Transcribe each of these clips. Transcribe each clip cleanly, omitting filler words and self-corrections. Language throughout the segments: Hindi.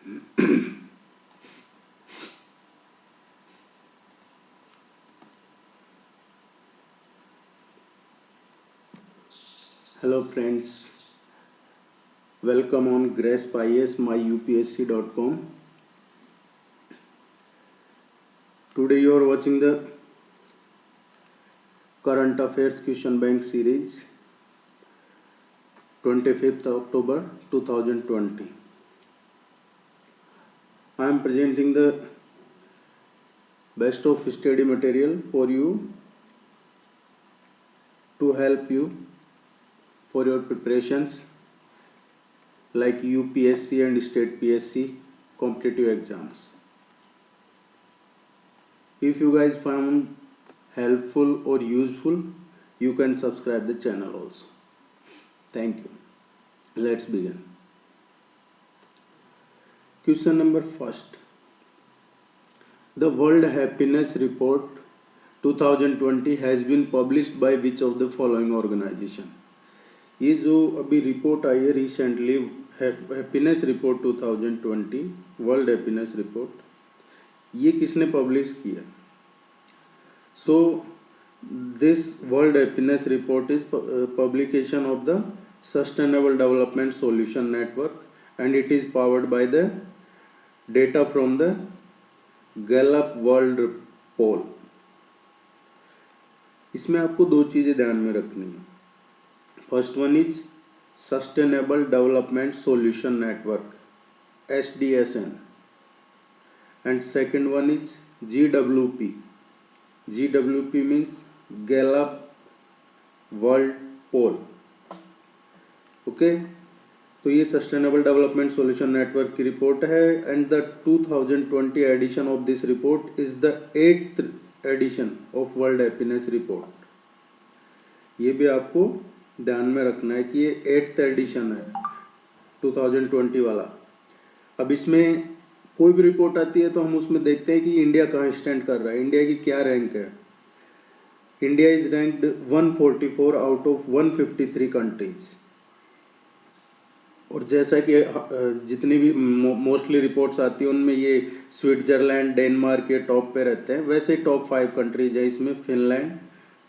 Hello friends, welcome on Grasp IS myupsc.com. Today you are watching the current affairs question bank series 25th October 2020. I am presenting the best of study material for you to help you for your preparations like UPSC and state PSC competitive exams. If you guys found helpful or useful, you can subscribe the channel also. Thank you. Let's begin. Question number first. The World Happiness Report 2020 has been published by which of the following organization? ये जो अभी रिपोर्ट आई है recently happiness report 2020 world happiness report, ये किसने पब्लिश किया? So this world happiness report is publication of the sustainable development solution network and it is powered by the data from the Gallup World Poll. इसमें आपको दो चीजें ध्यान में रखनी है. First one is sustainable development solution network SDSN and second one is GWP. GWP means Gallup World Poll. Okay, तो ये सस्टेनेबल डेवलपमेंट सॉल्यूशन नेटवर्क की रिपोर्ट है and the 2020 edition of this report is the 8th edition of World happiness report. ये भी आपको ध्यान में रखना है कि ये 8th एडिशन है 2020 वाला. अब इसमें कोई भी रिपोर्ट आती है तो हम उसमें देखते हैं कि इंडिया कहाँ स्टैंड कर रहा है, इंडिया की क्या रैंक है. India is ranked 144 out of 153 countries. और जैसा कि जितनी भी मोस्टली रिपोर्ट्स आती है उनमें ये स्विट्जरलैंड, डेनमार्क ये टॉप पे रहते हैं, वैसे ही टॉप 5 कंट्रीज है इसमें Finland,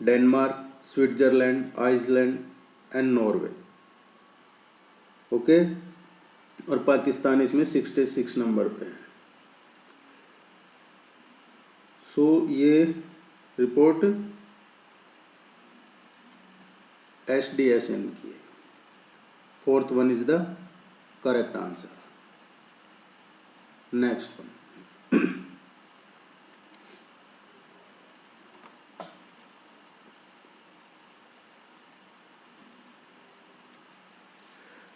Denmark, Switzerland, Iceland and Norway. Okay, और पाकिस्तान इसमें 66 नंबर पे है. सो ये रिपोर्ट SDSN की है. Fourth one is the correct answer. Next one.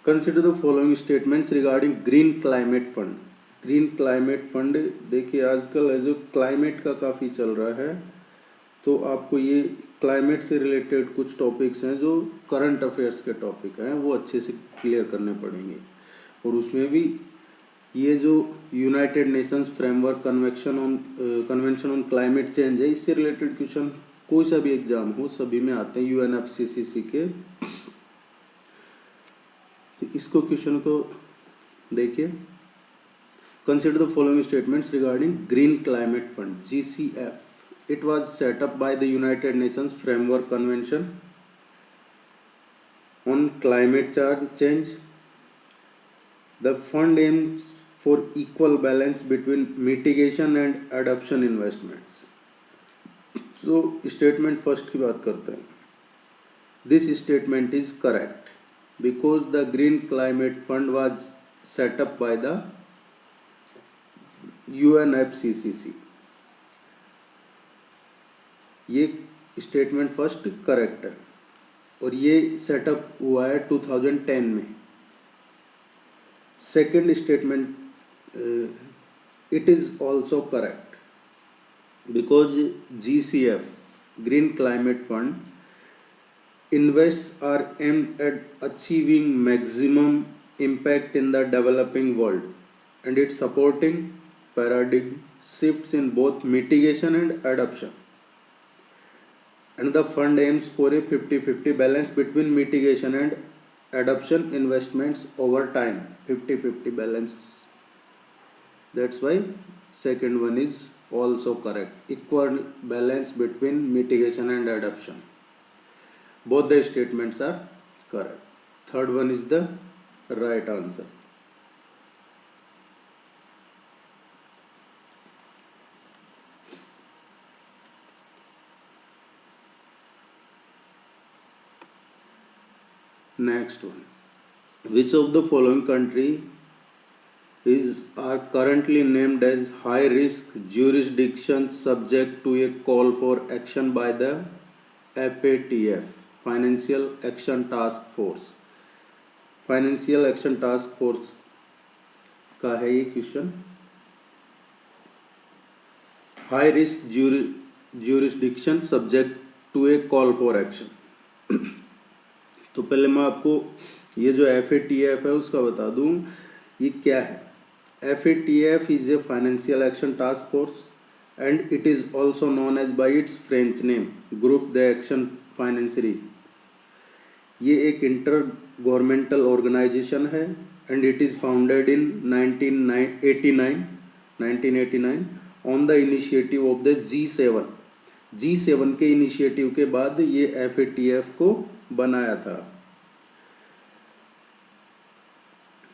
Consider the following statements regarding green Climate fund. Green Climate fund देखिए आजकल जो क्लाइमेट का काफ़ी चल रहा है, तो आपको ये क्लाइमेट से रिलेटेड कुछ टॉपिक्स हैं जो करंट अफेयर्स के टॉपिक हैं, वो अच्छे से क्लियर करने पड़ेंगे. और उसमें भी ये जो United Nations framework convention on climate change है, इससे रिलेटेड क्वेश्चन कोई सा भी एग्जाम हो सभी में आते हैं UNFCCC के. इसको क्वेश्चन को देखिए. Consider the following statements regarding green Climate fund GCF. It was set up by the United Nations Framework Convention on Climate Change. The fund aims for equal balance between mitigation and adaptation investments. So statement first की बात करते हैं. This statement is correct because the Green Climate Fund was set up by the UNFCCC. ये स्टेटमेंट फर्स्ट करेक्ट है और ये सेटअप हुआ है 2010 में. Second statement it is also correct because GCF Green Climate Fund invest are aimed at achieving maximum impact in the developing world and it's supporting paradigm shifts in both mitigation and adaptation. And the fund aims for a 50-50 balance between mitigation and adaptation investments over time. 50-50 balance That's why second one is also correct. Equal balance between mitigation and adaptation. Both the statements are correct. Third one is the right answer. Next one. Which of the following country are currently named as high risk jurisdictions subject to a call for action by the FATF, Financial Action Task Force? Financial Action Task Force का है ये question. High risk jurisdiction subject to a call for action. तो पहले मैं आपको ये जो FATF है उसका बता दूं ये क्या है. FATF is a financial action task force and it is also known as by its French name Groupe d'Action Financière. ये एक इंटर गवर्नमेंटल ऑर्गेनाइजेशन है and it is founded in 1989 on the initiative of the G7 के इनिशिएटिव के बाद ये FATF को बनाया था.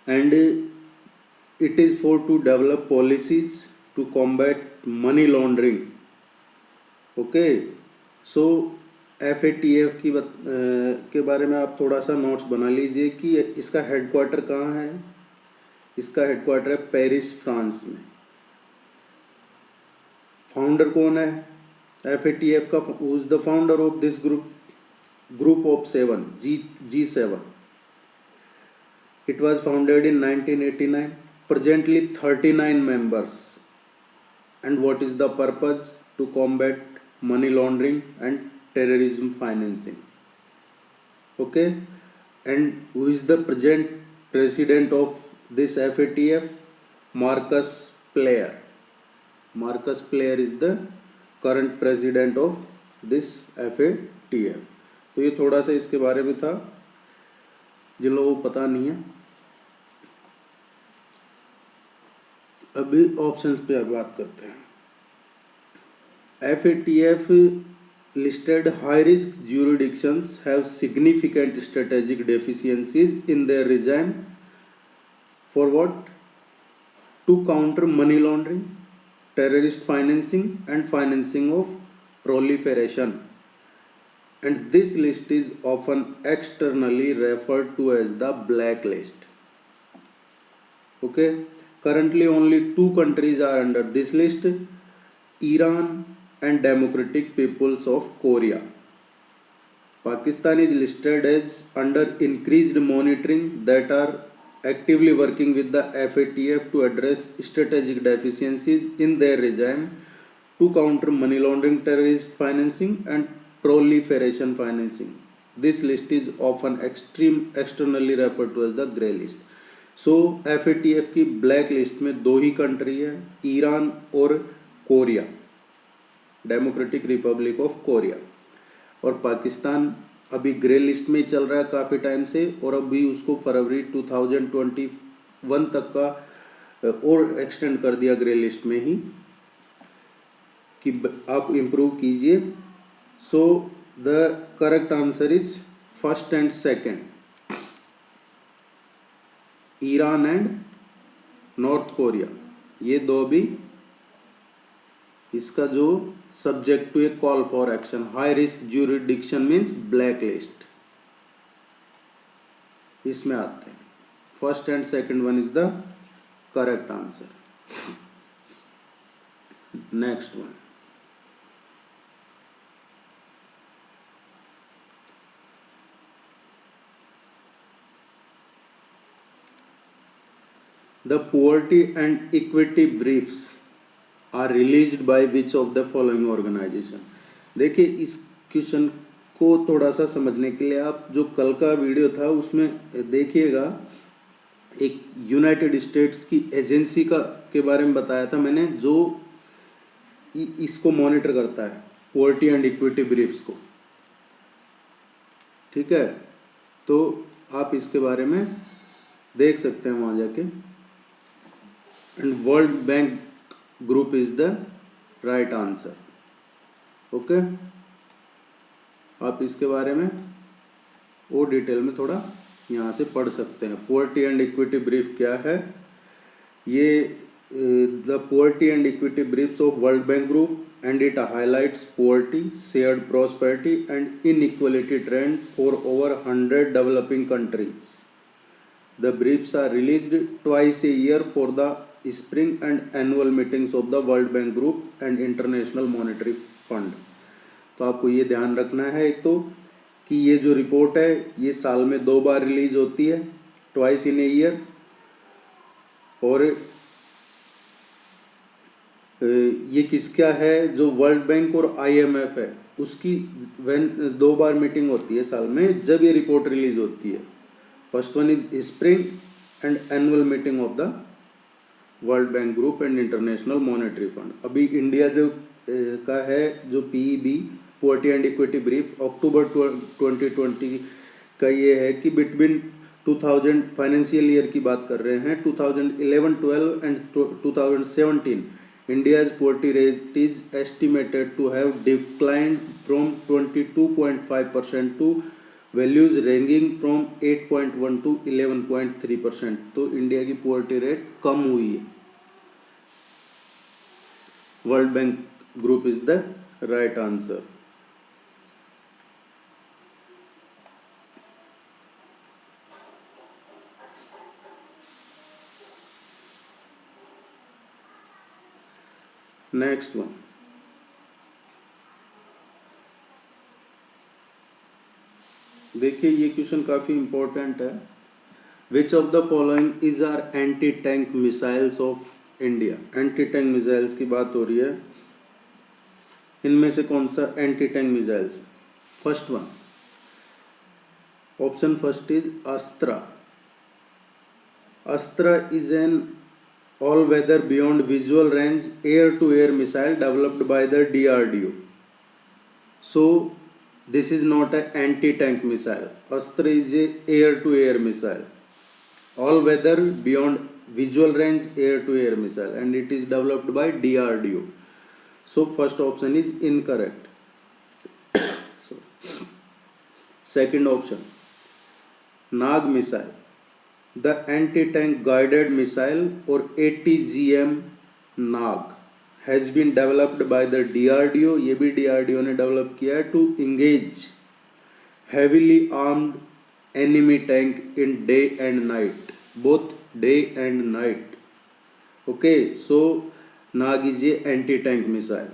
And it is for to develop policies to combat money laundering. Okay, so FATF के बारे में आप थोड़ा सा नोट्स बना लीजिए कि इसका हेडक्वार्टर कहाँ है. इसका हेडक्वार्टर है पेरिस, फ्रांस में. फाउंडर कौन है FATF का? Who is the founder of this group of 7 G7. It was founded in 1989. Presently 39 members. And what is the purpose? To combat money laundering and terrorism financing. Okay. And who is the present president of this FATF? Marcus Player. Marcus Player is the current president of this FATF. तो ये थोड़ा सा इसके बारे में था जिन लोगों को पता नहीं है. अभी ऑप्शंस पे बात करते हैं. FATF listed high risk jurisdictions have significant strategic deficiencies in their regime for what? To counter money laundering, terrorist financing and financing of proliferation. And this list is often externally referred to as the blacklist. Okay. Currently only 2 countries are under this list, Iran and Democratic Peoples of Korea. Pakistan is listed as under increased monitoring that are actively working with the FATF to address strategic deficiencies in their regime to counter money laundering, terrorist financing and proliferation financing. This list is often externally referred to as the grey list. So FATF की ब्लैक लिस्ट में 2 ही कंट्री है, ईरान और Korea, democratic Republic of Korea. और पाकिस्तान अभी ग्रे लिस्ट में ही चल रहा है काफ़ी टाइम से और अभी उसको फरवरी 2021 तक का और एक्सटेंड कर दिया ग्रे लिस्ट में ही कि आप इम्प्रूव कीजिए. So the correct answer is first and second, Iran and North Korea. ये 2 भी इसका जो subject to a call for action high risk jurisdiction means black list इसमें आते हैं. First and second one is the correct answer. Next one. The poverty and equity briefs are released by which of the following organization? देखिए इस क्वेश्चन को थोड़ा सा समझने के लिए आप जो कल का वीडियो था उसमें देखिएगा. एक यूनाइटेड स्टेट्स की एजेंसी के बारे में बताया था मैंने जो इसको मॉनिटर करता है पोवर्टी एंड इक्विटी ब्रीफ्स को. ठीक है, तो आप इसके बारे में देख सकते हैं वहाँ जाके. and World Bank Group is the right answer. Okay आप इसके बारे में और डिटेल में थोड़ा यहाँ से पढ़ सकते हैं. पोवर्टी एंड इक्विटी ब्रीफ क्या है? ये the poverty and equity briefs of world Bank group and it highlights poverty, shared prosperity and inequality trend for over 100 developing countries. The briefs are released twice a year for the spring and annual meetings of the World Bank Group and International Monetary Fund. तो आपको ये ध्यान रखना है एक तो कि ये जो रिपोर्ट है ये साल में 2 बार रिलीज होती है, ट्वाइस इन ए ईयर, और ये किसका है? जो वर्ल्ड बैंक और IMF है उसकी 2 बार मीटिंग होती है साल में, जब ये रिपोर्ट रिलीज होती है. First one is spring and annual meeting of the World Bank Group and International Monetary Fund. अभी इंडिया जो का है जो PEB poverty and equity brief October 2020 का ये है कि बिटवीन 2000 फाइनेंशियल ईयर की बात कर रहे हैं, 2011-12 and 2017 India's poverty rate is estimated to have declined from 22.5% to values ranging from 8.1 to 11.3%. तो इंडिया की पोवर्टी रेट कम हुई है. World Bank Group is the right answer. Next one, देखिए ये क्वेश्चन काफी इंपॉर्टेंट है. Which of the following is are anti tank missiles of India? Anti tank missiles की बात हो रही है. इनमें से कौन सा anti tank missiles? First one, option first is Astra. Astra is an all-weather beyond visual range air-to-air missile developed by the DRDO. So this is not an anti-tank missile. Astra is a air-to-air missile, all-weather beyond visual range air-to-air missile, and it is developed by DRDO. So first option is incorrect. So, second option, Nag missile. The anti-tank guided missile or ATGM Nag has been developed by the DRDO. ये भी DRDO ने डेवलप किया है to engage heavily armed enemy tank in day and night, both day and night. Okay, so Nag is a anti-tank missile.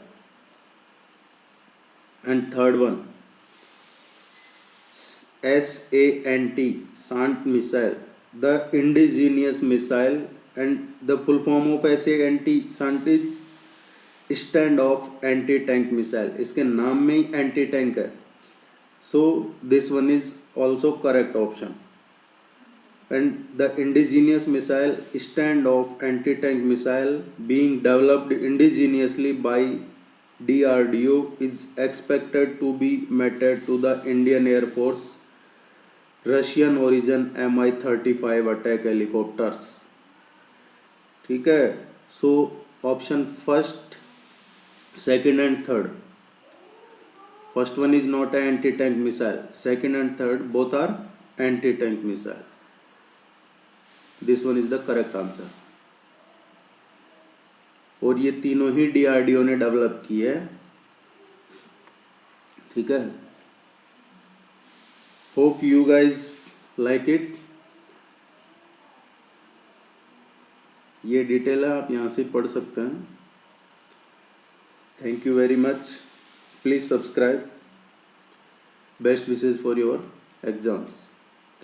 And third one, SANT, SANT missile. The indigenous missile, and the full form of SANT is stand off anti tank missile. इसके नाम में ही एंटी टैंक है. So this one is also correct option. And the indigenous missile, stand off anti tank missile being developed indigenously by DRDO is expected to be mated to the Indian Air Force Russian origin Mi-35 attack helicopters. ठीक है. So option first, second and third. First one is not a anti tank missile, second and third both are anti tank missile. This one is the correct answer. और ये तीनों ही DRDO ने डेवलप किए है. ठीक है. Hope you guys like it. ये डिटेल है, आप यहाँ से पढ़ सकते हैं. Thank you very much. Please subscribe. Best wishes for your exams.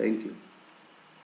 Thank you.